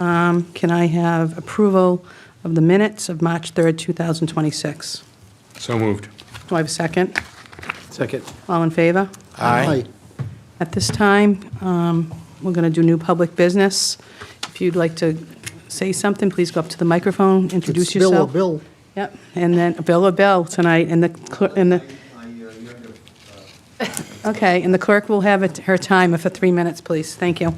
Can I have approval of the minutes of March 3rd, 2026? So moved. Do I have a second? Second. All in favor? Aye. At this time, we're going to do new public business. If you'd like to say something, please go up to the microphone, introduce yourself. Bill. Yep, and then Bill or Bill tonight, and the okay, and the clerk will have her timer for 3 minutes, please. Thank you.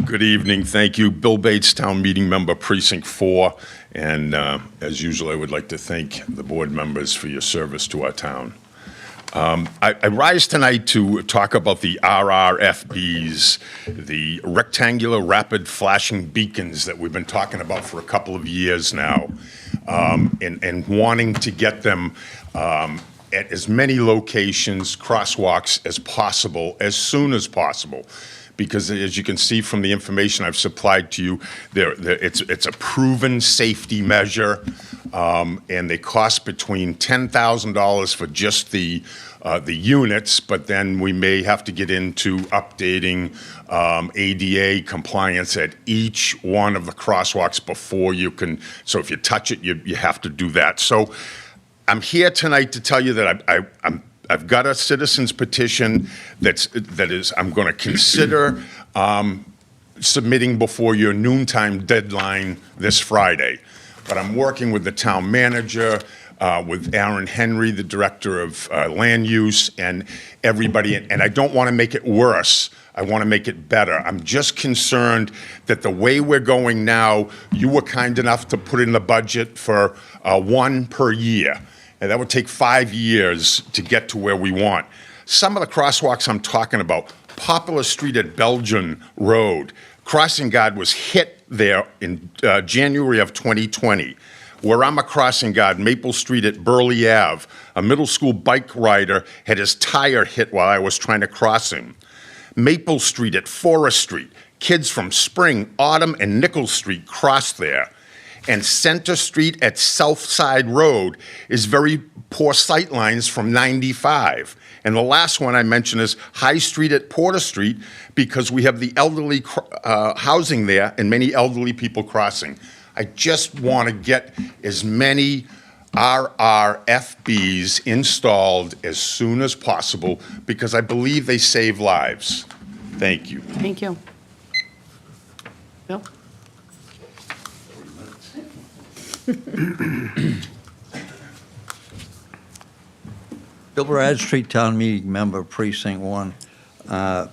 Good evening. Thank you. Bill Bates, Town Meeting Member, Precinct 4. And as usual, I would like to thank the board members for your service to our town. I rise tonight to talk about the RRFBs, the rectangular rapid flashing beacons that we've been talking about for a couple of years now, and wanting to get them at as many locations, crosswalks as possible, as soon as possible. Because as you can see from the information I've supplied to you, it's a proven safety measure, and they cost between $10,000 for just the units, but then we may have to get into updating ADA compliance at each one of the crosswalks before you can. So if you touch it, you have to do that. So I'm here tonight to tell you that I've got a citizen's petition I'm going to consider submitting before your noontime deadline this Friday. But I'm working with the town manager, with Aaron Henry, the director of land use, and everybody. And I don't want to make it worse. I want to make it better. I'm just concerned that the way we're going now, you were kind enough to put in the budget for one per year. And that would take 5 years to get to where we want. Some of the crosswalks I'm talking about, Poplar Street at Belgian Road, crossing guard was hit there in January of 2020. Where I'm a crossing guard, Maple Street at Burley Ave, a middle school bike rider had his tire hit while I was trying to cross him. Maple Street at Forest Street, kids from Spring, Autumn, and Nichols Street crossed there. And Center Street at Southside Road is very poor sight lines from 95. And the last one I mentioned is High Street at Porter Street, because we have the elderly housing there and many elderly people crossing. I just want to get as many RRFBs installed as soon as possible because I believe they save lives. Thank you. Thank you. Bill? Bill Bradstreet, Town Meeting Member, Precinct 1. I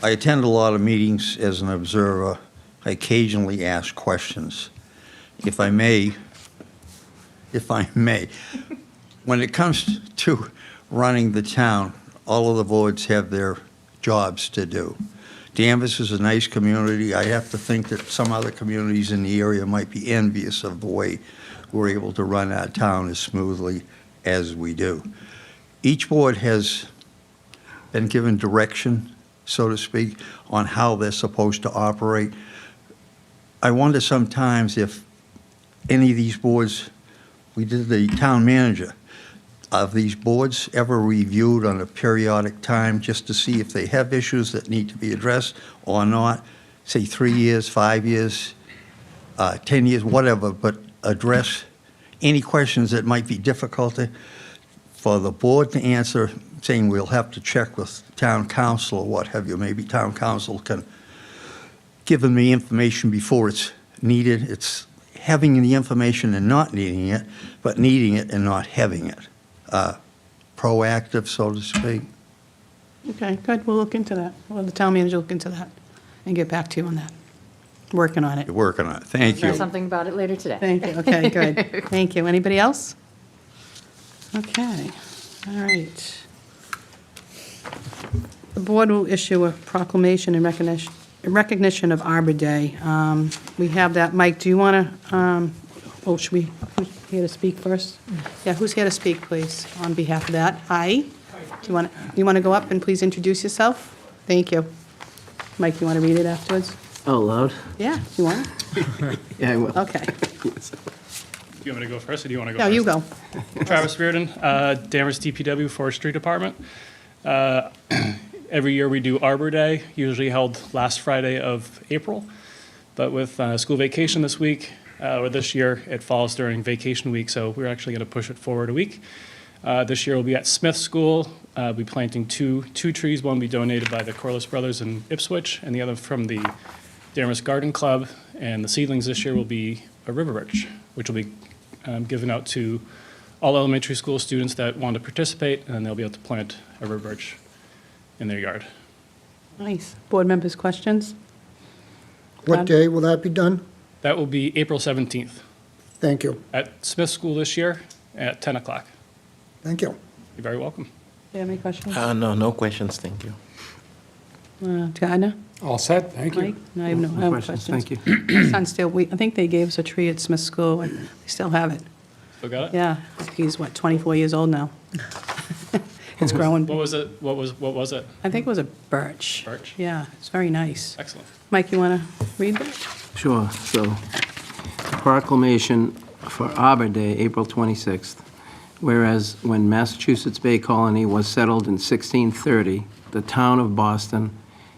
attend a lot of meetings as an observer. I occasionally ask questions. If I may, when it comes to running the town, all of the boards have their jobs to do. Danvers is a nice community. I have to think that some other communities in the area might be envious of the way we're able to run our town as smoothly as we do. Each board has been given direction, so to speak, on how they're supposed to operate. I wonder sometimes if any of these boards, we did the town manager, of these boards ever reviewed on a periodic time just to see if they have issues that need to be addressed or not, say 3 years, 5 years, 10 years, whatever, but address any questions that might be difficult for the board to answer, saying we'll have to check with town council or what have you. Maybe town council can give them the information before it's needed. It's having the information and not needing it, but needing it and not having it. Proactive, so to speak. Okay, good. We'll look into that. Well, the town manager will look into that and get back to you on that. Working on it. You're working on it. Thank you. Say something about it later today. Thank you. Okay, good. Thank you. Anybody else? Okay, all right. The board will issue a proclamation in recognition of Arbor Day. We have that. Mike, do you want to, who's here to speak first? Yeah, who's here to speak, please, on behalf of that? Hi. Do you want to go up and please introduce yourself? Thank you. Mike, you want to read it afterwards? Out loud? Yeah, you want? Yeah, I will. Okay. Do you want me to go first, or do you want to go No, first? you go. Travis Reardon, Danvers DPW Forestry Department. Every year we do Arbor Day, usually held last Friday of April. But with school vacation this week, or this year, it falls during vacation week, so we're actually going to push it forward a week. This year we'll be at Smith School. We'll be planting two trees. One will be donated by the Corliss Brothers in Ipswich, and the other from the Danvers Garden Club. And the seedlings this year will be a river birch, which will be given out to all elementary school students that want to participate, and then they'll be able to plant a river birch in their yard. Nice. Board members, questions? What day will that be done? That will be April 17th Thank you. at Smith School this year at 10 o'clock. Thank you. You're very welcome. Do you have any questions? No, no questions, thank you. Diana? All set, thank Mike? you. No, I have no questions. Thank you. My son still, I think they gave us a tree at Smith School, and they still have it. Still got it? Yeah, he's, 24 years old now. It's growing. What was it? What was it? I think it was a birch. Birch? Yeah, it's very nice. Excellent. Mike, you want to read that? Sure. So, proclamation for Arbor Day, April 26th. Whereas when Massachusetts Bay Colony was settled in 1630, the town of Boston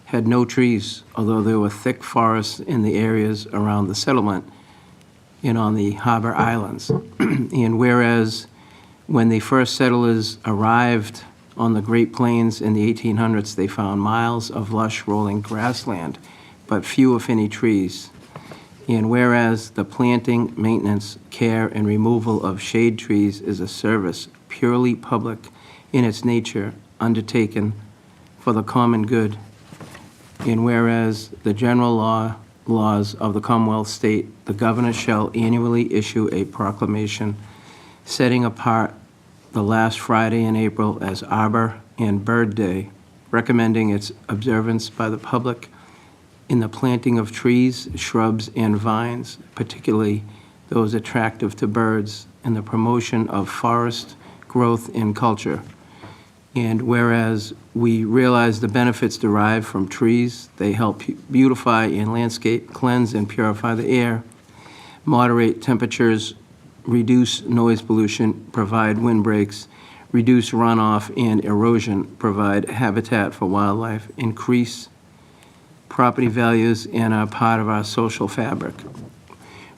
had no trees, although there were thick forests in the areas around the settlement and on the harbor islands. And whereas when the first settlers arrived on the Great Plains in the 1800s, they found miles of lush rolling grassland, but few if any trees. And whereas the planting, maintenance, care, and removal of shade trees is a service purely public in its nature, undertaken for the common good. And whereas the general laws of the Commonwealth state, the governor shall annually issue a proclamation setting apart the last Friday in April as Arbor and Bird Day, recommending its observance by the public in the planting of trees, shrubs, and vines, particularly those attractive to birds, and the promotion of forest growth and culture. And whereas we realize the benefits derived from trees, they help beautify and landscape, cleanse and purify the air, moderate temperatures, reduce noise pollution, provide windbreaks, reduce runoff and erosion, provide habitat for wildlife, increase property values, and are part of our social fabric.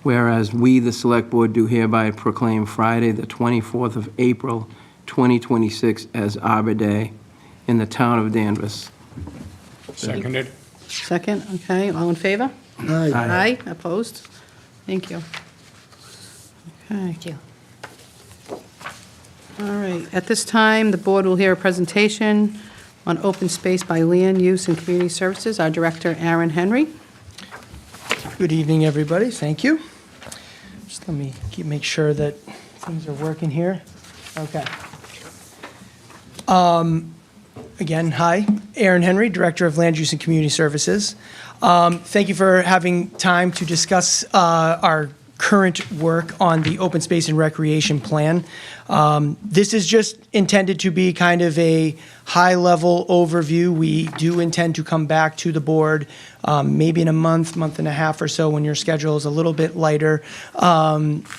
Whereas we, the Select Board, do hereby proclaim Friday, the 24th of April, 2026 as Arbor Day in the town of Danvers. Seconded. Second, okay, all in favor? Aye. Aye, opposed? Thank you. Okay. Thank you. All right, at this time, the board will hear a presentation on open space by land use and community services. Our director, Aaron Henry. Good evening, everybody. Thank you. Just let me make sure that things are working here. Okay. Again, hi, Aaron Henry, Director of Land Use and Community Services. Thank you for having time to discuss our current work on the open space and recreation plan. This is just intended to be kind of a high-level overview. We do intend to come back to the board maybe in a month and a half or so when your schedule is a little bit lighter,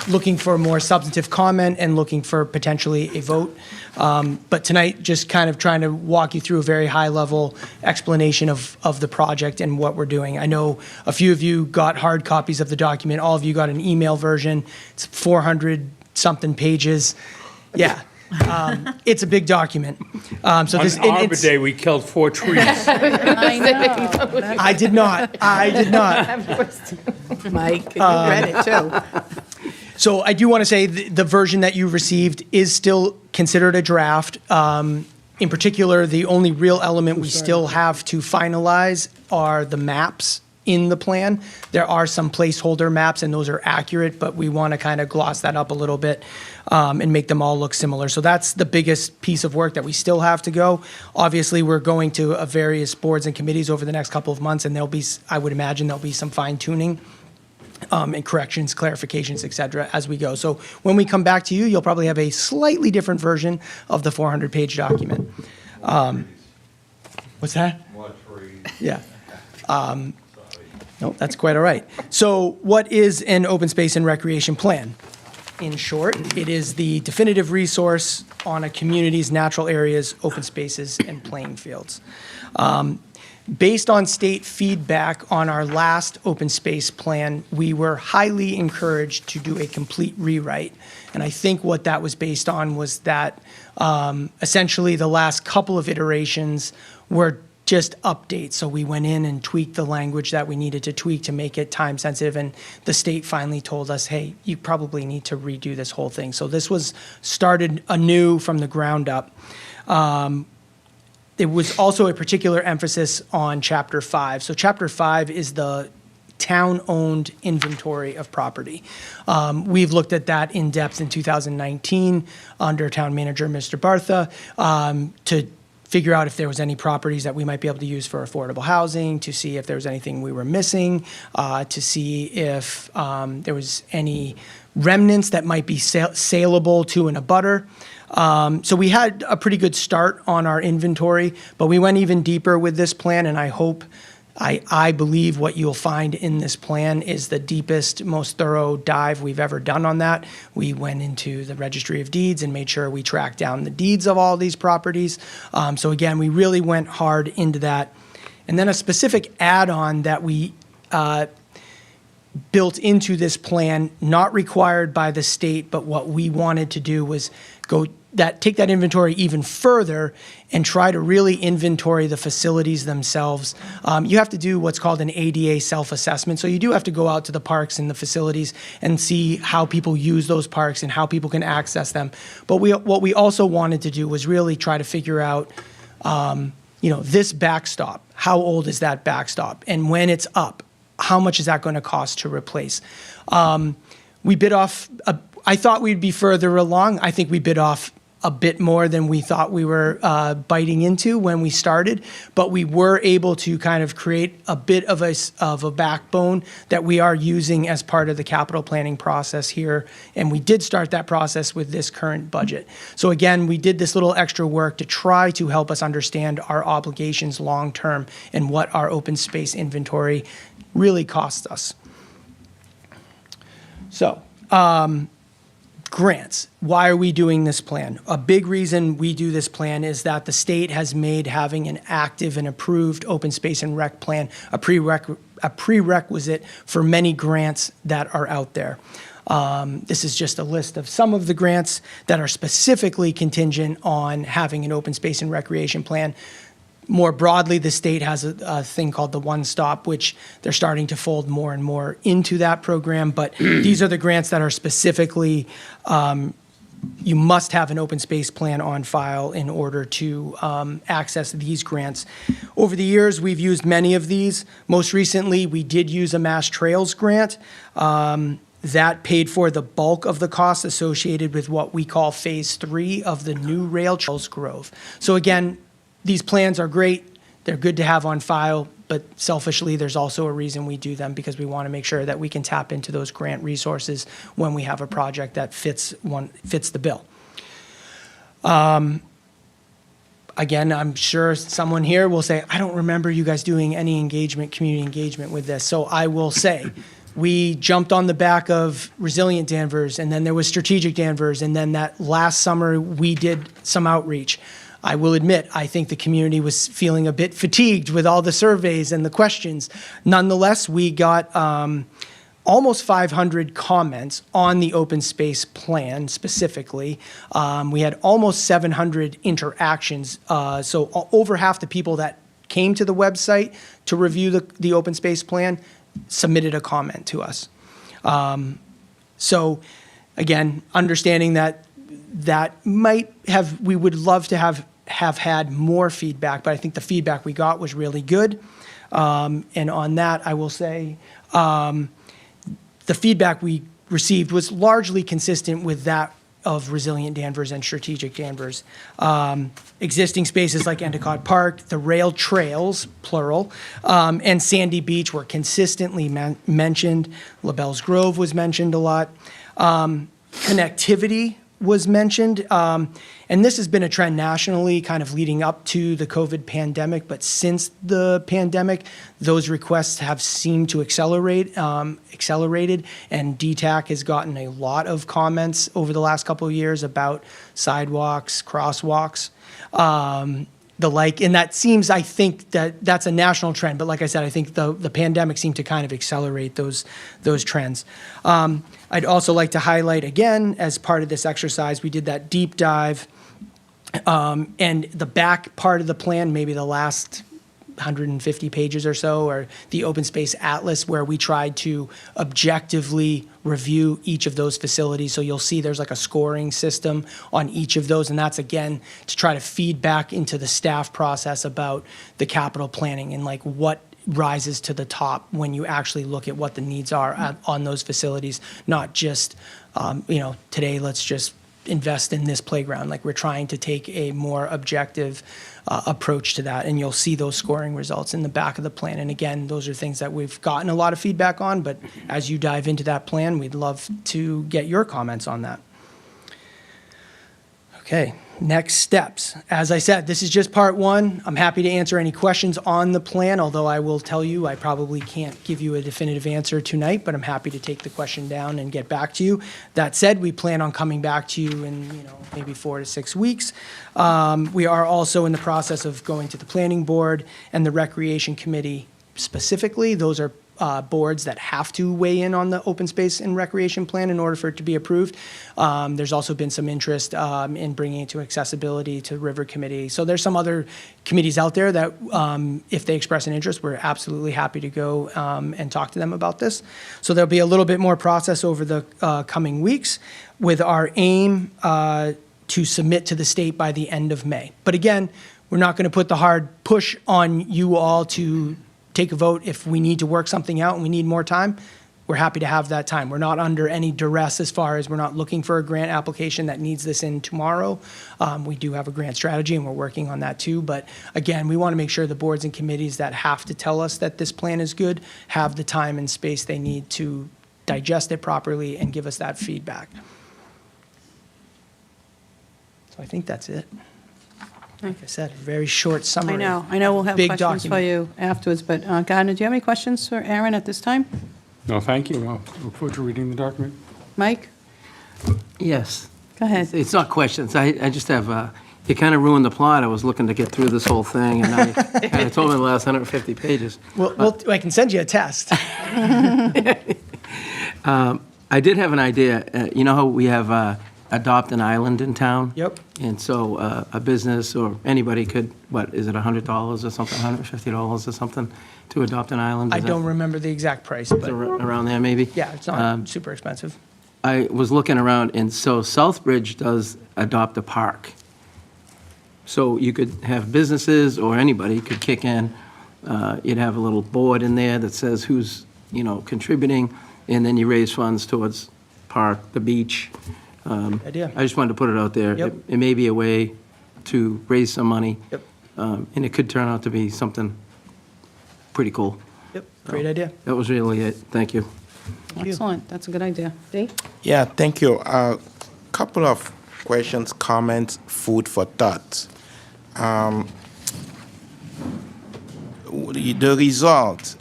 looking for more substantive comment and looking for potentially a vote. But tonight, just kind of trying to walk you through a very high-level explanation of the project and what we're doing. I know a few of you got hard copies of the document. All of you got an email version. It's 400-something pages. Yeah. It's a big document. On Arbor Day, we killed 4 trees. I know. I did not. Mike, you read it, too. So I do want to say the version that you received is still considered a draft. In particular, the only real element we still have to finalize are the maps in the plan. There are some placeholder maps, and those are accurate, but we want to kind of gloss that up a little bit and make them all look similar. So that's the biggest piece of work that we still have to go. Obviously, we're going to various boards and committees over the next couple of months, and I would imagine there'll be some fine-tuning and corrections, clarifications, et cetera, as we go. So when we come back to you, you'll probably have a slightly different version of the 400-page document. What's that? More trees. Yeah. No, that's quite all right. So what is an open space and recreation plan? in short. It is the definitive resource on a community's natural areas, open spaces, and playing fields. Based on state feedback on our last open space plan, we were highly encouraged to do a complete rewrite. And I think what that was based on was that essentially the last couple of iterations were just updates. So we went in and tweaked the language that we needed to tweak to make it time sensitive. And the state finally told us, hey, you probably need to redo this whole thing. So this was started anew from the ground up. There was also a particular emphasis on Chapter 5. So Chapter 5 is the town-owned inventory of property. We've looked at that in depth in 2019 under Town Manager Mr. Bartha to figure out if there was any properties that we might be able to use for affordable housing, to see if there was anything we were missing, to see if there was any remnants that might be saleable to an abutter. So we had a pretty good start on our inventory, but we went even deeper with this plan, and I believe what you'll find in this plan is the deepest, most thorough dive we've ever done on that. We went into the Registry of Deeds and made sure we tracked down the deeds of all these properties. So again, we really went hard into that. And then a specific add-on that we built into this plan, not required by the state, but what we wanted to do was take that inventory even further and try to really inventory the facilities themselves. You have to do what's called an ADA self-assessment. So you do have to go out to the parks and the facilities and see how people use those parks and how people can access them. But what we also wanted to do was really try to figure out, this backstop, how old is that backstop? And when it's up, how much is that going to cost to replace? We bit off, I thought we'd be further along. I think we bit off a bit more than we thought we were biting into when we started, but we were able to kind of create a bit of a backbone that we are using as part of the capital planning process here. And we did start that process with this current budget. So again, we did this little extra work to try to help us understand our obligations long-term and what our open space inventory really costs us. So, grants. Why are we doing this plan? A big reason we do this plan is that the state has made having an active and approved open space and rec plan a prerequisite for many grants that are out there. This is just a list of some of the grants that are specifically contingent on having an open space and recreation plan. More broadly, the state has a thing called the One Stop, which they're starting to fold more and more into that program. But these are the grants that are specifically, you must have an open space plan on file in order to access these grants. Over the years, we've used many of these. Most recently, we did use a Mass Trails grant. That paid for the bulk of the costs associated with what we call Phase 3 of the new rail trails Grove. So again, these plans are great. They're good to have on file, but selfishly, there's also a reason we do them because we want to make sure that we can tap into those grant resources when we have a project that fits the bill. Again, I'm sure someone here will say, I don't remember you guys doing any community engagement with this. So I will say, we jumped on the back of Resilient Danvers, and then there was Strategic Danvers, and then that last summer we did some outreach. I will admit, I think the community was feeling a bit fatigued with all the surveys and the questions. Nonetheless, we got almost 500 comments on the open space plan specifically. We had almost 700 interactions. So over half the people that came to the website to review the open space plan submitted a comment to us. So again, understanding that we would love to have had more feedback, but I think the feedback we got was really good. And on that, I will say, the feedback we received was largely consistent with that of Resilient Danvers and Strategic Danvers. Existing spaces like Endicott Park, the rail trails, plural, and Sandy Beach were consistently mentioned. LaBelle's Grove was mentioned a lot. Connectivity was mentioned. And this has been a trend nationally, kind of leading up to the COVID pandemic. But since the pandemic, those requests have seemed to accelerated. And DTAC has gotten a lot of comments over the last couple of years about sidewalks, crosswalks, the like. And that seems, I think that's a national trend. But like I said, I think the pandemic seemed to kind of accelerate those trends. I'd also like to highlight again, as part of this exercise, we did that deep dive. And the back part of the plan, maybe the last 150 pages or so, or the Open Space Atlas, where we tried to objectively review each of those facilities. So you'll see there's like a scoring system on each of those. And that's, again, to try to feed back into the staff process about the capital planning and like what rises to the top when you actually look at what the needs are on those facilities, not just, today let's just invest in this playground. Like, we're trying to take a more objective approach to that, and you'll see those scoring results in the back of the plan. And again, those are things that we've gotten a lot of feedback on, but as you dive into that plan, we'd love to get your comments on that. Okay, next steps. As I said, this is just part one. I'm happy to answer any questions on the plan, although I will tell you I probably can't give you a definitive answer tonight, but I'm happy to take the question down and get back to you. That said, we plan on coming back to you in maybe 4 to 6 weeks. We are also in the process of going to the Planning Board and the Recreation Committee specifically. Those are boards that have to weigh in on the open space and recreation plan in order for it to be approved. There's also been some interest in bringing it to accessibility to River Committee. So there's some other committees out there that if they express an interest, we're absolutely happy to go and talk to them about this. So there'll be a little bit more process over the coming weeks with our aim to submit to the state by the end of May. But again, we're not going to put the hard push on you all to take a vote. If we need to work something out and we need more time, we're happy to have that time. We're not under any duress as far as we're not looking for a grant application that needs this in tomorrow. We do have a grant strategy and we're working on that too. But again, we want to make sure the boards and committees that have to tell us that this plan is good have the time and space they need to digest it properly and give us that feedback. So I think that's it. Like I said, a very short summary. I know we'll have Big questions for document. you afterwards, but Gardner, do you have any questions for Aaron at this time? No, thank you. I'll look forward to reading the document. Mike, Yes. go ahead. It's not questions. I just have, you kind of ruined the plot. I was looking to get through this whole thing, and I kind of told me the last 150 pages. Well, I can send you a test. I did have an idea. You know how we have Adopt an Island in town? Yep. And so a business or anybody could, what, is it $100 or something, $150 or something to adopt an island? I Is that- don't remember the exact price, is but it around there, maybe? yeah, it's not super expensive. I was looking around, and so Southbridge does adopt a park. So you could have businesses or anybody could kick in. You'd have a little board in there that says who's, contributing, and then you raise funds towards park, the beach. Idea. I just wanted to put it out there. Yep. It may be a way to raise some money. Yep. And it could turn out to be something pretty cool. Yep, great idea. That was really it. Thank you. you. Excellent, that's a good idea. Dee? Yeah, thank you. Couple of questions, comments, food for thought. The result,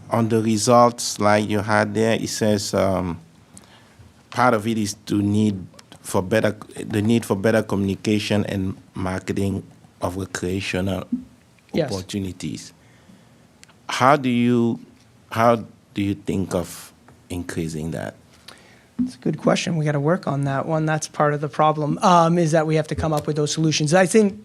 on the results slide you had there, it says part of it is the need for better communication and marketing of recreational Yes. opportunities. How do you think of increasing that? It's a good question. We got to work on that one. That's part of the problem, is that we have to come up with those solutions. I think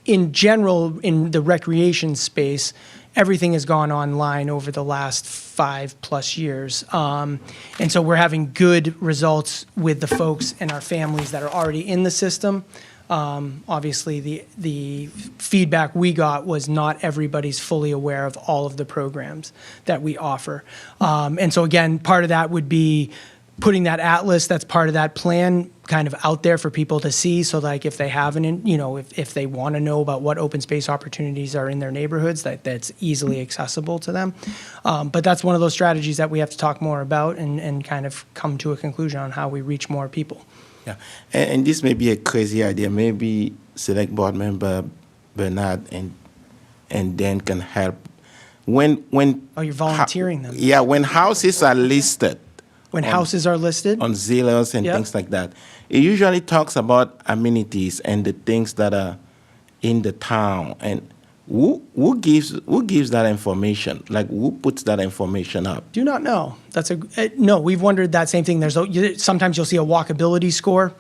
in general, in the recreation space, everything has gone online over the last 5+ years. And so we're having good results with the folks and our families that are already in the system. Obviously, the feedback we got was not everybody's fully aware of all of the programs that we offer. And so again, part of that would be putting that atlas that's part of that plan kind of out there for people to see. So like if they haven't, if they want to know about what open space opportunities are in their neighborhoods, that's easily accessible to them. But that's one of those strategies that we have to talk more about and kind of come to a conclusion on how we reach more people. Yeah, and this may be a crazy idea. Maybe select board member Bernard and Dan can help. When Oh, you're volunteering them. Yeah, when houses are listed When on- houses are listed? on Zillows and Yep. things like that, it usually talks about amenities and the things that are in the town. And who gives that information? Like, who puts that information up? Do not know. No, we've wondered that same thing. Sometimes you'll see a walkability score.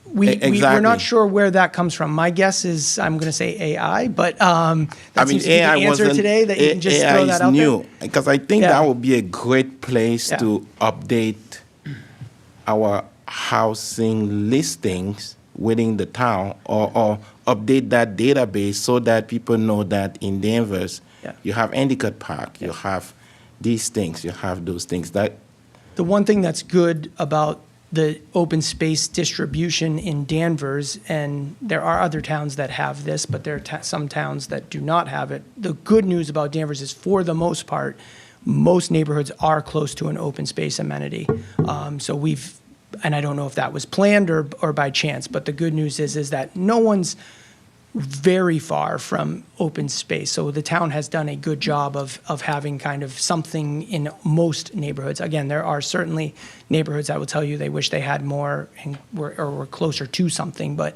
We're Exactly. not sure where that comes from. My guess is I'm going to say AI, but that seems to be the AI answer wasn't- today that you can just AI throw that is out new, there. because I think Yeah. that would be a great place Yeah. to update our housing listings within the town, or update that database so that people know that in Danvers, Yeah. you have Endicott Park, you Yeah. have these things, you have those things. That The one thing that's good about the open space distribution in Danvers, and there are other towns that have this, but there are some towns that do not have it. The good news about Danvers is, for the most part, most neighborhoods are close to an open space amenity. So we've, and I don't know if that was planned or by chance, but the good news is that no one's very far from open space. So the town has done a good job of having kind of something in most neighborhoods. Again, there are certainly neighborhoods that will tell you they wish they had more and were closer to something, but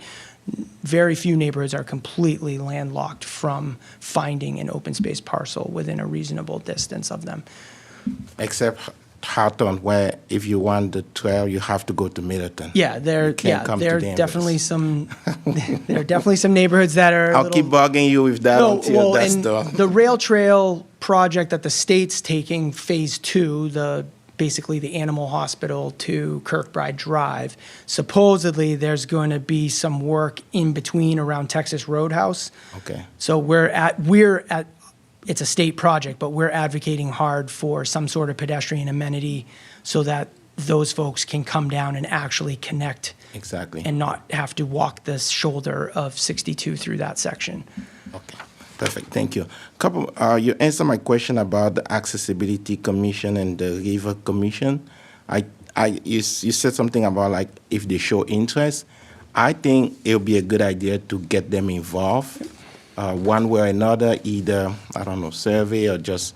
very few neighborhoods are completely landlocked from finding an open space parcel within a reasonable distance of them. except Houghton, where if you want the trail, you have to go to Middleton. Yeah, there You can't come to are Danvers. definitely some there are definitely some neighborhoods that are a I'll little, keep bugging you with that until that's and done. the rail trail project that the state's taking, phase 2, basically the animal hospital to Kirkbride Drive, supposedly there's going to be some work in between around Texas Roadhouse. Okay. So it's a state project, but we're advocating hard for some sort of pedestrian amenity so that those folks can come down and actually connect Exactly. and not have to walk the shoulder of 62 through that section. Okay, perfect. Thank you. You answered my question about the Accessibility Commission and the River Commission. You said something about, like, if they show interest. I think it would be a good idea to get them involved, one way or another, either, I don't know, survey or just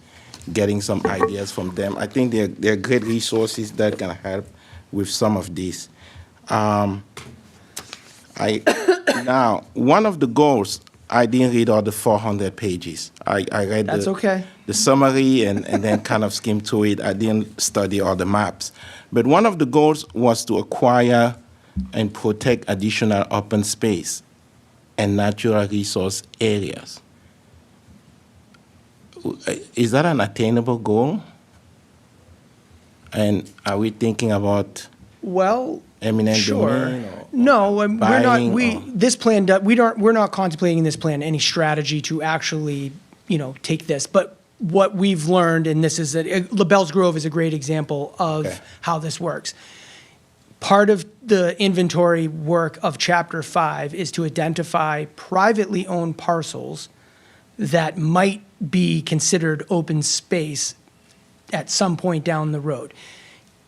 getting some ideas from them. I think they're great resources that can help with some of this. Now, one of the goals, I didn't read all the 400 pages. I read That's okay. the summary and then kind of skimmed through it. I didn't study all the maps. But one of the goals was to acquire and protect additional open space and natural resource areas. Is that an attainable goal? And are we thinking about Well, eminent sure. domain? Or No, we're not. buying or- This plan. We're not contemplating in this plan any strategy to actually, take this. But what we've learned, and this is LaBelle's Grove is a great example of Okay. how this works. Part of the inventory work of Chapter 5 is to identify privately owned parcels that might be considered open space at some point down the road.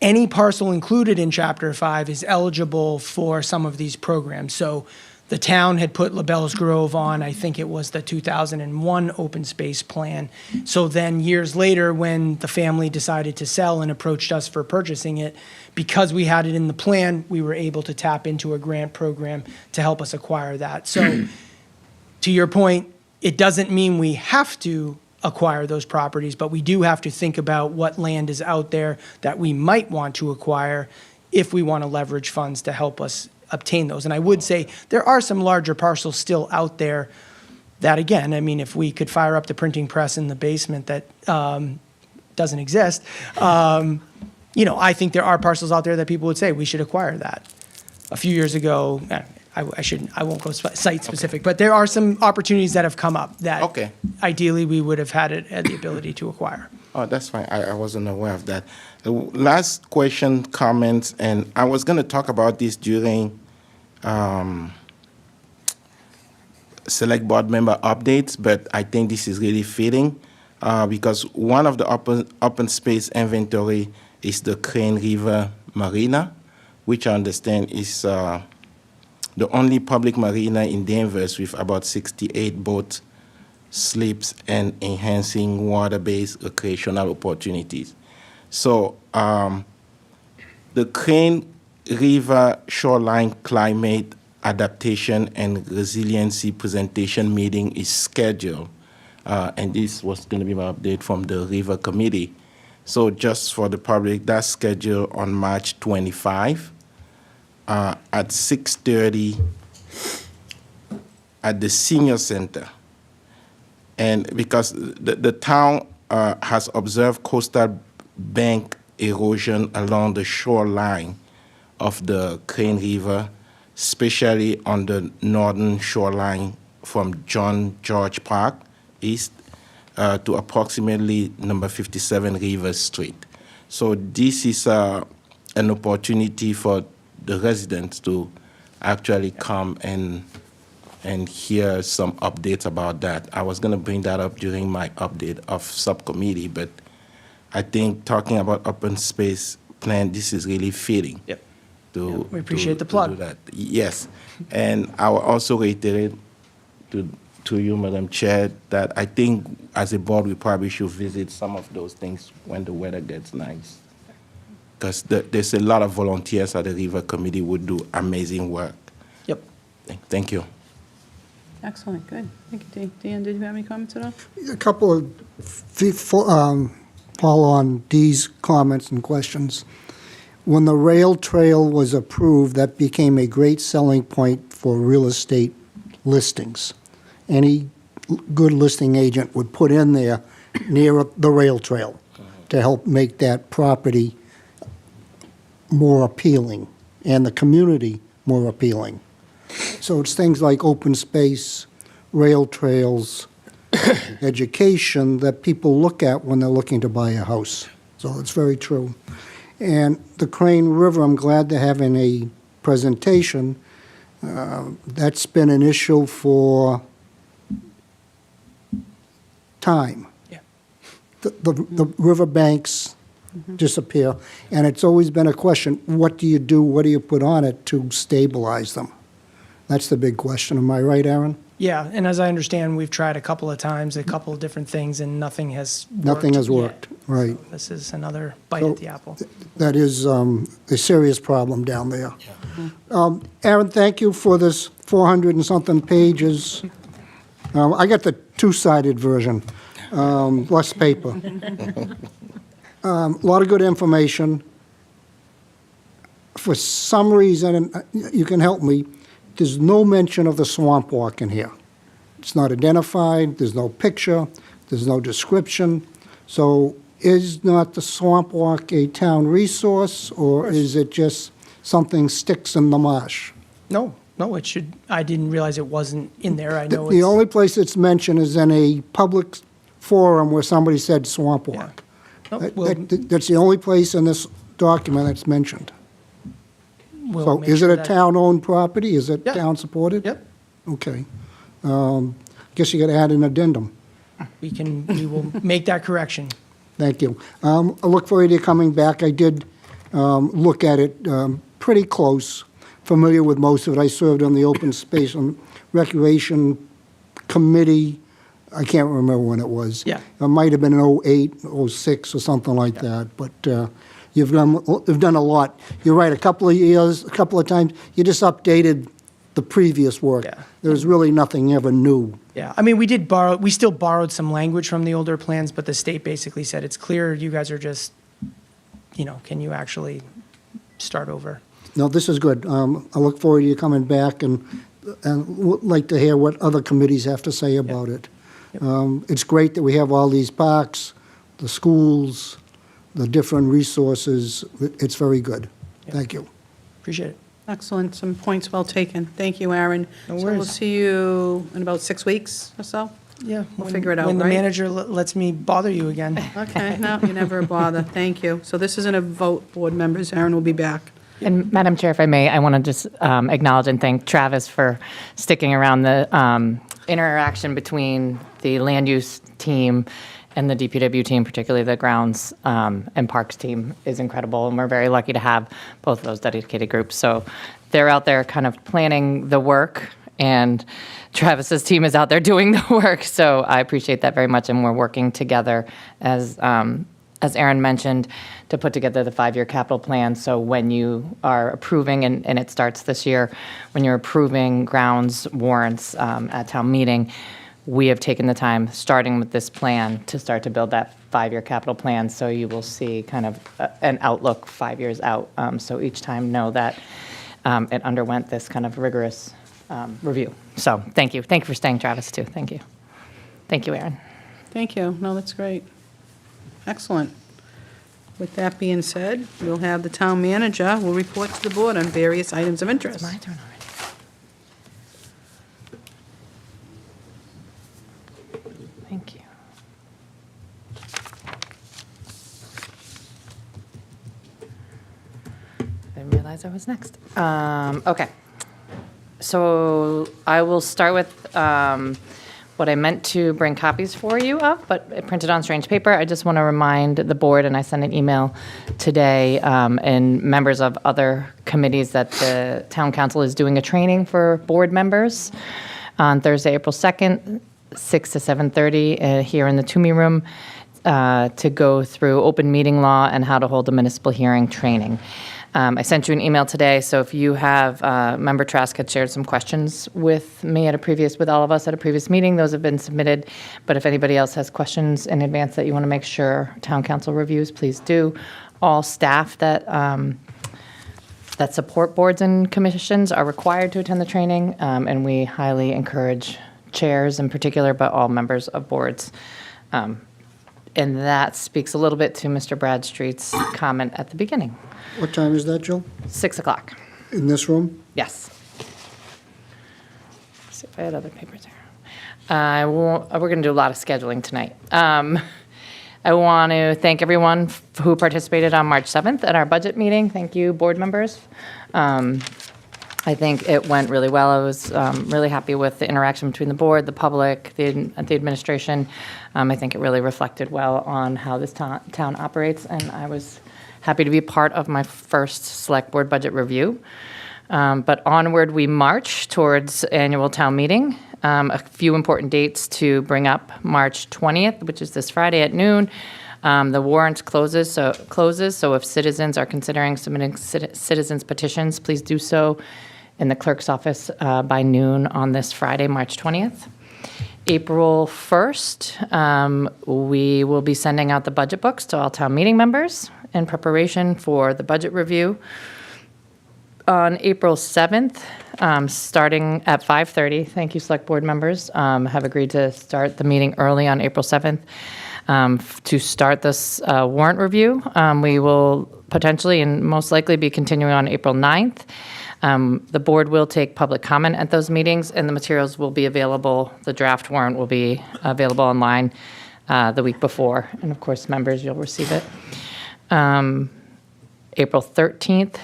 Any parcel included in Chapter 5 is eligible for some of these programs. So the town had put LaBelle's Grove on, I think it was the 2001 open space plan. So then years later, when the family decided to sell and approached us for purchasing it, because we had it in the plan, we were able to tap into a grant program to help us acquire that. So to your point, it doesn't mean we have to acquire those properties, but we do have to think about what land is out there that we might want to acquire if we want to leverage funds to help us obtain those. And I would say there are some larger parcels still out there that, again, I mean, if we could fire up the printing press in the basement that doesn't exist, I think there are parcels out there that people would say we should acquire that. A few years ago, I won't go site specific, but there are some opportunities that have come up that Okay. ideally we would have had the ability to acquire. Oh, that's fine. I wasn't aware of that. The last question, comments, and I was going to talk about this during select board member updates, but I think this is really fitting because one of the open space inventory is the Crane River Marina, which I understand is the only public marina in Danvers with about 68 boat slips and enhancing water-based recreational opportunities. So the Crane River Shoreline Climate Adaptation and Resiliency presentation meeting is scheduled, and this was going to be my update from the River Committee. So just for the public, that's scheduled on March 25 at 6:30 at the Senior Center. And because the town has observed coastal bank erosion along the shoreline of the Crane River, especially on the northern shoreline from John George Park east to approximately number 57 River Street. So this is an opportunity for the residents to actually come and hear some updates about that. I was going to bring that up during my update of subcommittee, but I think talking about open space plan, this is really fitting. Yep. To We appreciate the do plug. that. Yes, and I will also reiterate to you, Madam Chair, that I think as a board we probably should visit some of those things when the weather gets nice, because there's a lot of volunteers at the River Committee who do amazing work. Yep. Thank you. Excellent, good. Thank you, Dan, did you have any comments at all? A couple of follow on Dee's comments and questions. When the rail trail was approved, that became a great selling point for real estate listings. Any good listing agent would put in there near the rail trail to help make that property more appealing and the community more appealing. So it's things like open space, rail trails, education that people look at when they're looking to buy a house. So it's very true. And the Crane River, I'm glad they're having a presentation. That's been an issue for time. Yeah. The riverbanks disappear, and it's always been a question, what do you do, what do you put on it to stabilize them? That's the big question. Am I right, Aaron? Yeah, and as I understand, we've tried a couple of times, a couple of different things, and nothing has worked. Nothing has yet. worked, right. So this is another bite So- at the apple. That is a serious problem down there. Aaron, thank you for this 400 and something pages. I got the two-sided version, less paper. A lot of good information. For some reason, and you can help me, there's no mention of the swamp walk in here. It's not identified, there's no picture, there's no description. So is not the swamp walk a town resource, or is it just something sticks in the marsh? No, it should, I didn't realize it wasn't in there. I know The it's. only place it's mentioned is in a public forum where somebody said swamp walk. No, That's the only place in this document that's mentioned. we'll So make is it sure a that- town-owned property? Is it Yeah. town-supported? Yep, Okay. Guess you got to add an addendum. we will make that correction. Thank you. I look forward to you coming back. I did look at it pretty close, familiar with most of it. I served on the Open Space and Recreation Committee. I can't remember when it was. Yeah. It might have been in '08, '06, or something like that. But you've done a lot. You're right, a couple of years, a couple of times, you just updated the previous work. Yeah. There's really nothing ever new. Yeah, I mean, we still borrowed some language from the older plans, but the state basically said, it's clear, you guys are just, can you actually start over? No, this is good. I look forward to you coming back and would like to hear what other committees have to say about it. It's great that we have all these parks, the schools, the different resources. It's very good. Thank you. Appreciate it. Excellent, some points well taken. Thank you, Aaron. No So we'll worries. see you in about 6 weeks or so? Yeah. We'll figure it out, When the right? manager lets me bother you again. Okay, no, you never bother. Thank you. So this isn't a vote, board members. Aaron will be back. And Madam Chair, if I may, I want to just acknowledge and thank Travis for sticking around the interaction between the land use team And the DPW team, particularly the grounds and parks team, is incredible, and we're very lucky to have both of those dedicated groups. So they're out there kind of planning the work, and Travis's team is out there doing the work. So I appreciate that very much, and we're working together as Aaron mentioned, to put together the 5-year capital plan. So when you are approving, and it starts this year, when you're approving grounds warrants at town meeting, we have taken the time, starting with this plan, to start to build that 5-year capital plan. So you will see kind of an outlook 5 years out. So each time know that it underwent this kind of rigorous review. So thank you. Thank you for staying, Travis, too. Thank you. Thank you, Aaron. Thank you. No, that's great. Excellent. With that being said, we'll have the town manager will report to the board on various items of interest. It's my turn already. Thank you. I didn't realize I was next. Okay. So I will start with what I meant to bring copies for you of, but it printed on strange paper. I just want to remind the board, and I sent an email today, and members of other committees, that the town council is doing a training for board members on Thursday, April 2nd, 6 to 7:30 here in the Toomey Room, to go through open meeting law and how to hold a municipal hearing training. I sent you an email today, so if you have, Member Trask had shared some questions with me with all of us at a previous meeting, those have been submitted. But if anybody else has questions in advance that you want to make sure town council reviews, please do. All staff that support boards and commissions are required to attend the training, and we highly encourage chairs in particular, but all members of boards. And that speaks a little bit to Mr. Bradstreet's comment at the beginning. What time is that, Jill? 6 o'clock. In this room? Yes. Let's see if I had other papers here. We're going to do a lot of scheduling tonight. I want to thank everyone who participated on March 7th at our budget meeting. Thank you, board members. I think it went really well. I was really happy with the interaction between the board, the public, the administration. I think it really reflected well on how this town operates, and I was happy to be part of my first select board budget review. But onward we march towards annual town meeting. A few important dates to bring up: March 20th, which is this Friday at noon. The warrant closes, so if citizens are considering submitting citizens petitions, please do so in the clerk's office by noon on this Friday, March 20th. April 1st, we will be sending out the budget books to all town meeting members in preparation for the budget review. On April 7th, starting at 5:30, thank you, select board members, have agreed to start the meeting early on April 7th. To start this warrant review, we will potentially and most likely be continuing on April 9th. The board will take public comment at those meetings, and the materials will be available. The draft warrant will be available online the week before, and of course, members, you'll receive it. April 13th,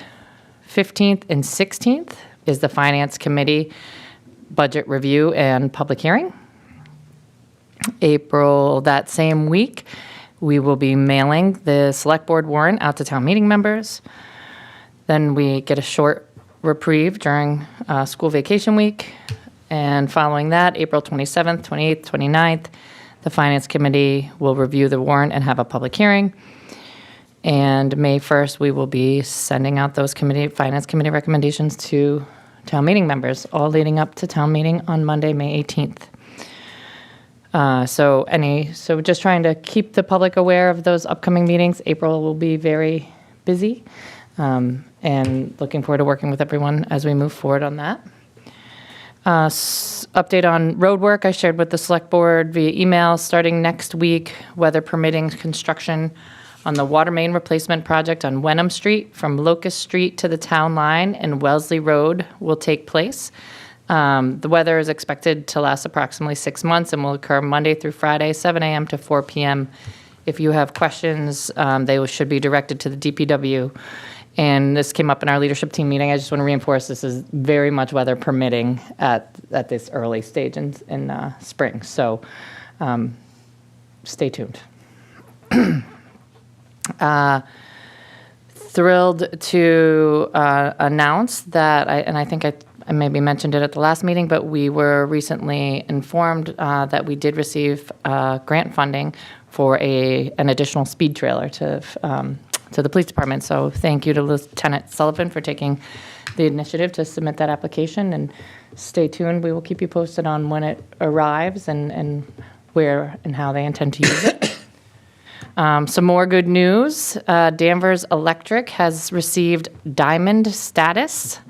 15th, and 16th is the Finance Committee budget review and public hearing. April, that same week, we will be mailing the select board warrant out to town meeting members. Then we get a short reprieve during school vacation week. And following that, April 27th, 28th, 29th, the Finance Committee will review the warrant and have a public hearing. And May 1st, we will be sending out those Finance Committee recommendations to town meeting members, all leading up to town meeting on Monday, May 18th. So just trying to keep the public aware of those upcoming meetings. April will be very busy, and looking forward to working with everyone as we move forward on that. Update on road work I shared with the select board via email. Starting next week, weather permitting, construction on the water main replacement project on Wenham Street from Locust Street to the town line and Wellesley Road will take place. The weather is expected to last approximately 6 months and will occur Monday through Friday, 7 a.m. to 4 p.m. If you have questions, they should be directed to the DPW. And this came up in our leadership team meeting. I just want to reinforce this is very much weather permitting at this early stage in spring. So stay tuned. Thrilled to announce that, I think I maybe mentioned it at the last meeting, but we were recently informed that we did receive grant funding for an additional speed trailer to the police department. So thank you to Lieutenant Sullivan for taking the initiative to submit that application, and stay tuned. We will keep you posted on when it arrives and where and how they intend to use it. Some more good news. Danvers Electric has received Diamond status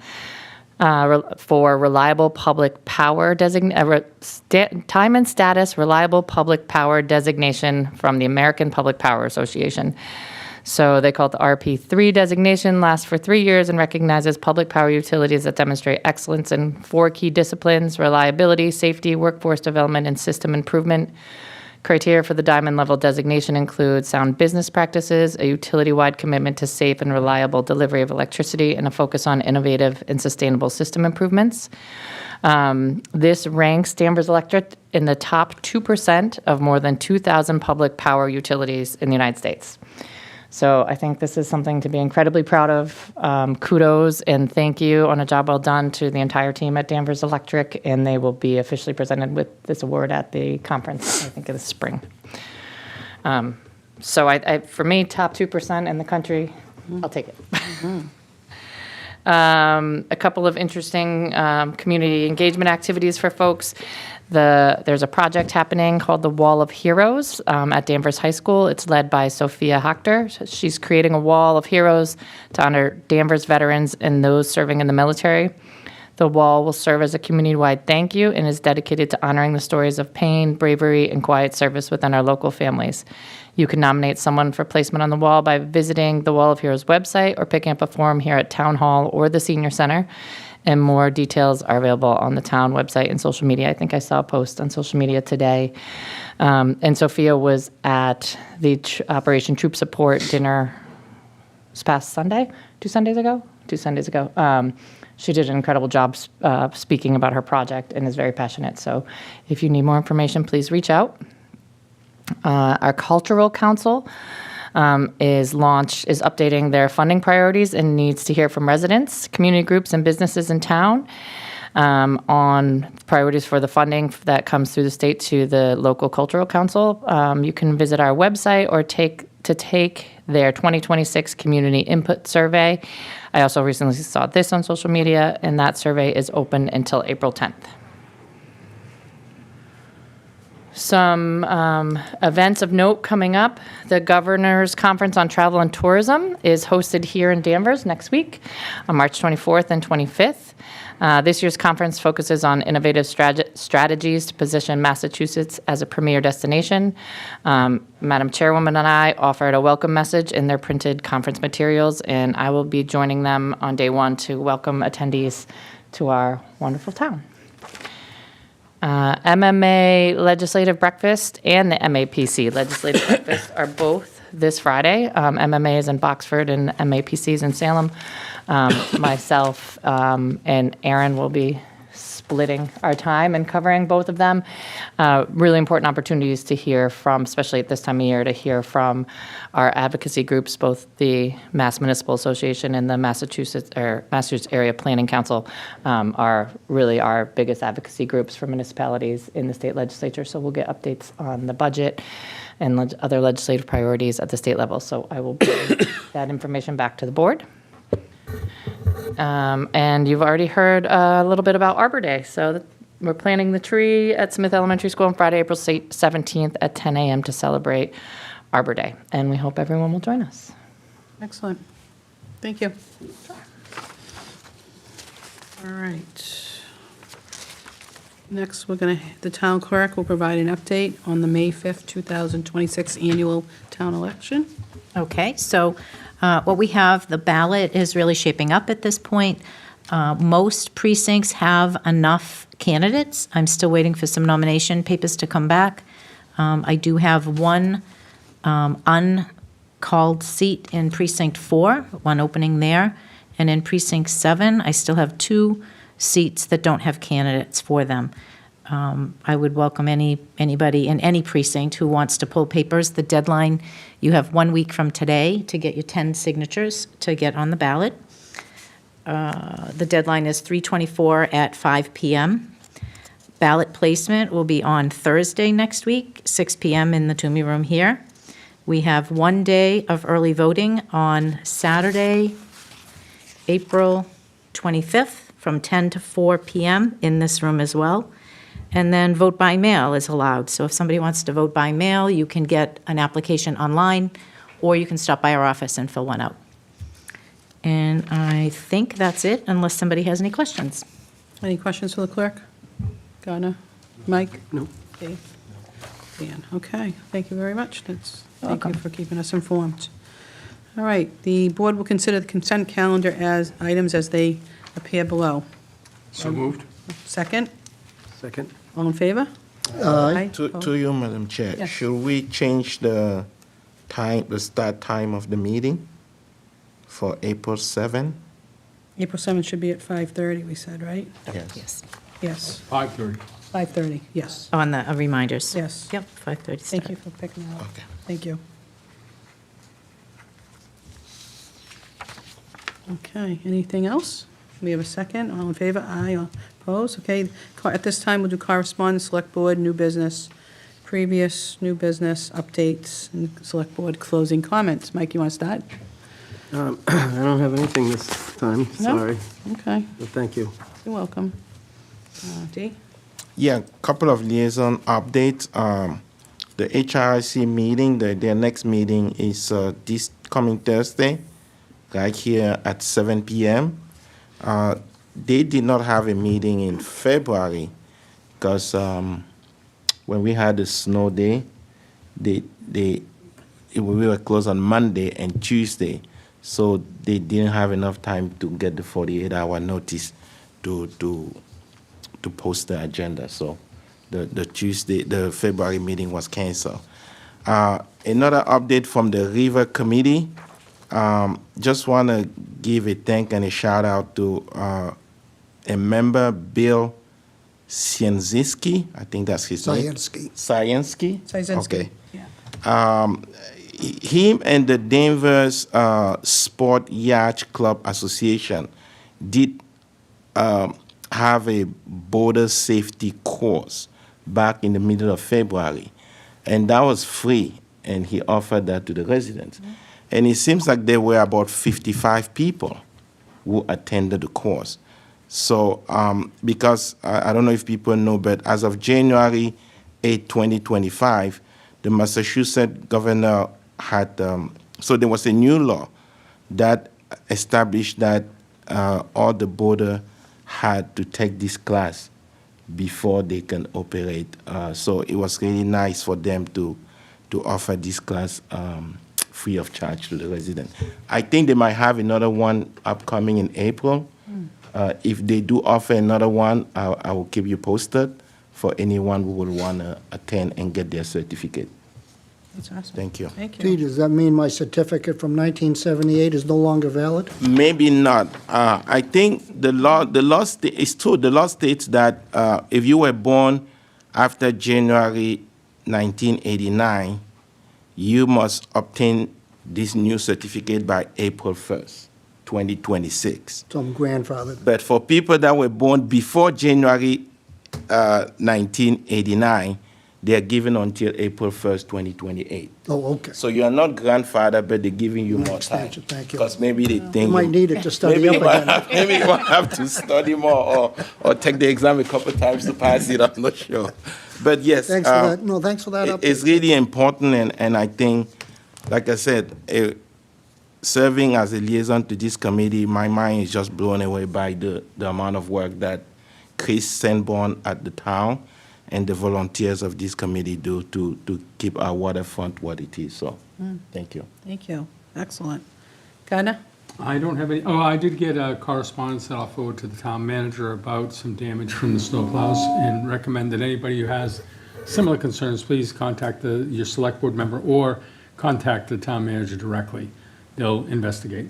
for reliable public power Diamond status reliable public power designation from the American Public Power Association. So they call it the RP3 designation, lasts for 3 years and recognizes public power utilities that demonstrate excellence in 4 key disciplines: reliability, safety, workforce development, and system improvement. Criteria for the Diamond level designation include sound business practices, a utility-wide commitment to safe and reliable delivery of electricity, and a focus on innovative and sustainable system improvements. This ranks Danvers Electric in the top 2% of more than 2,000 public power utilities in the United States. So I think this is something to be incredibly proud of. Kudos and thank you on a job well done to the entire team at Danvers Electric, and they will be officially presented with this award at the conference, I think, in the spring. So for me, top 2% in the country, I'll take it. A couple of interesting community engagement activities for folks. There's a project happening called the Wall of Heroes at Danvers High School. It's led by Sophia Hochter. She's creating a wall of heroes to honor Danvers veterans and those serving in the military. The wall will serve as a community-wide thank you and is dedicated to honoring the stories of pain, bravery, and quiet service within our local families. You can nominate someone for placement on the wall by visiting the Wall of Heroes website or picking up a form here at Town Hall or the Senior Center. And more details are available on the town website and social media. I think I saw a post on social media today. And Sophia was at the Operation Troop Support dinner this past Sunday, 2 Sundays ago. She did an incredible job speaking about her project and is very passionate. So if you need more information, please reach out. Our Cultural Council is updating their funding priorities and needs to hear from residents, community groups, and businesses in town on priorities for the funding that comes through the state to the local cultural council. You can visit our website or take their 2026 community input survey. I also recently saw this on social media, and that survey is open until April 10th. Some events of note coming up. The Governor's Conference on Travel and Tourism is hosted here in Danvers next week on March 24th and 25th. This year's conference focuses on innovative strategies to position Massachusetts as a premier destination. Madam Chairwoman and I offered a welcome message in their printed conference materials, and I will be joining them on day 1 to welcome attendees to our wonderful town. MMA Legislative Breakfast and the MAPC Legislative Breakfast are both this Friday. MMA is in Boxford and MAPC is in Salem. Myself and Aaron will be splitting our time and covering both of them. Really important opportunities to hear from, especially at this time of year, to hear from our advocacy groups, both the Mass Municipal Association and the Massachusetts Area Planning Council are really our biggest advocacy groups for municipalities in the state legislature. So we'll get updates on the budget and other legislative priorities at the state level. So I will bring that information back to the board. And you've already heard a little bit about Arbor Day. So we're planting the tree at Smith Elementary School on Friday, April 17th at 10 a.m. to celebrate Arbor Day. And we hope everyone will join us. Excellent. Thank you. All right. Next, the town clerk will provide an update on the May 5th, 2026 annual town election. Okay, so what we have, the ballot is really shaping up at this point. Most precincts have enough candidates. I'm still waiting for some nomination papers to come back. I do have one uncalled seat in Precinct 4, one opening there. And in Precinct 7, I still have 2 seats that don't have candidates for them. I would welcome anybody in any precinct who wants to pull papers. The deadline, you have 1 week from today to get your 10 signatures to get on the ballot. The deadline is 3/24 at 5 p.m. Ballot placement will be on Thursday next week, 6 p.m. in the Toomey Room here. We have 1 day of early voting on Saturday, April 25th, from 10 to 4 p.m. in this room as well. And then vote by mail is allowed. So if somebody wants to vote by mail, you can get an application online, or you can stop by our office and fill one out. And I think that's it, unless somebody has any questions. Any questions for the clerk? Gardner? Mike? No. Dave? Dan? Okay, thank you very much. Thank you Welcome. for keeping us informed. All right, the board will consider the consent calendar as items as they appear below. So moved. Second? Second. All in favor? To you, Madam Chair, Yes. should we change the time, the start time of the meeting for April 7? April 7th should be at 5:30, we said, right? Yes. Yes, 5:30. 5:30, yes. On the reminders. Yes. Yep, 5:30 Thank start. you for picking that up. Okay. Thank you. Okay, anything else? We have a second. All in favor? Aye. All opposed? Okay. At this time, we'll do correspondence, select board, new business, previous, new business, updates, and select board closing comments. Mike, you want to start? I don't have anything this time, No? sorry, Okay, but thank you. you're welcome. Dee? Yeah, couple of liaison updates. The HRC meeting, their next meeting is this coming Thursday, right here at 7 p.m. They did not have a meeting in February because when we had the snow day, we were closed on Monday and Tuesday, so they didn't have enough time to get the 48-hour notice to post the agenda. So the February meeting was canceled. Another update from the River Committee. Just want to give a thank and a shout out to a member, Bill Sienzinski. I think that's his name. Scienski. Okay. Yeah. Him and the Danvers Sport Yacht Club Association did have a border safety course back in the middle of February, and that was free, and he offered that to the residents. Mm-hmm. And it seems like there were about 55 people who attended the course. So because I don't know if people know, but as of January 8, 2025, the Massachusetts governor had, so there was a new law that established that all the border had to take this class before they can operate. So it was really nice for them to offer this class free of charge to the resident. I think they might have another one upcoming in April. If they do offer another one, I will keep you posted for anyone who would want to attend and get their certificate. That's awesome. Thank you. Thank Gee, you. does that mean my certificate from 1978 is no longer valid? Maybe not. I think the law it's true. The law states that if you were born after January 1989, you must obtain this new certificate by April 1st, 2026. So I'm grandfathered. But for people that were born before January 1989, they are given until April 1st, 2028. Oh, okay. So you are not grandfather, but they're giving you more time. Extension, thank you. Because maybe they You think might need it to study up again. maybe you might have to study more or take the exam a couple times to pass it. I'm not sure. But yes, Thanks for that. No, thanks for that update. it's really important, and I think, like I said, serving as a liaison to this committee, my mind is just blown away by the amount of work that Chris Sanborn at the town and the volunteers of this committee do to keep our waterfront what it is. So, thank you. Thank you. Excellent. Gardner? I don't have any, I did get a correspondence that I'll forward to the town manager about some damage from the snowplows, and recommend that anybody who has similar concerns, please contact your select board member or contact the town manager directly. They'll investigate.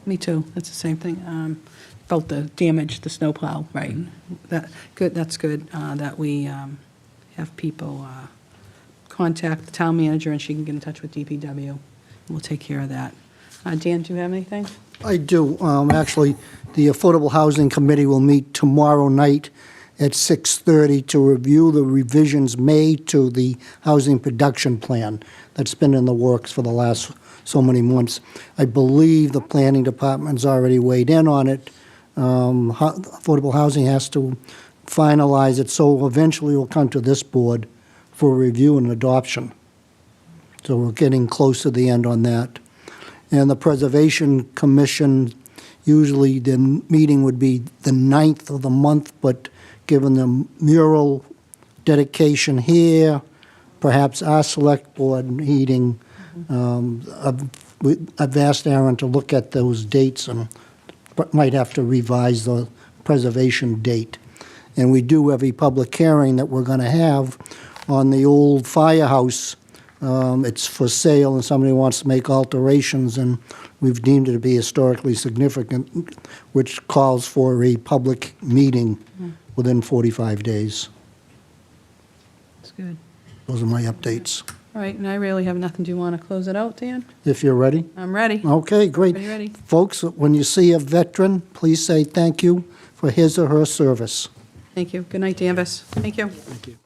Me too. That's the same thing. about the damage, the snowplow, right? That, good, that's good, that we have people contact the town manager, and she can get in touch with DPW. We'll take care of that. Dan, do you have anything? I do. Actually, the Affordable Housing Committee will meet tomorrow night at 6:30 to review the revisions made to the housing production plan that's been in the works for the last so many months. I believe the planning department's already weighed in on it. Affordable Housing has to finalize it, so eventually it will come to this board for review and adoption. So we're getting close to the end on that. And the Preservation Commission, usually the meeting would be the 9th of the month, but given the mural dedication here, perhaps our select board meeting, I've asked Aaron to look at those dates and might have to revise the preservation date. And we do have a public hearing that we're going to have on the old firehouse. It's for sale, and somebody wants to make alterations, and we've deemed it to be historically significant, which calls for a public meeting within 45 days. That's good. Those are my updates. All right, and I really have nothing. Do you want to close it out, Dan? If you're ready? I'm ready. Okay, great. Ready. Folks, when you see a veteran, please say thank you for his or her service. Thank you. Good night, Danvers. Thank you. Thank you.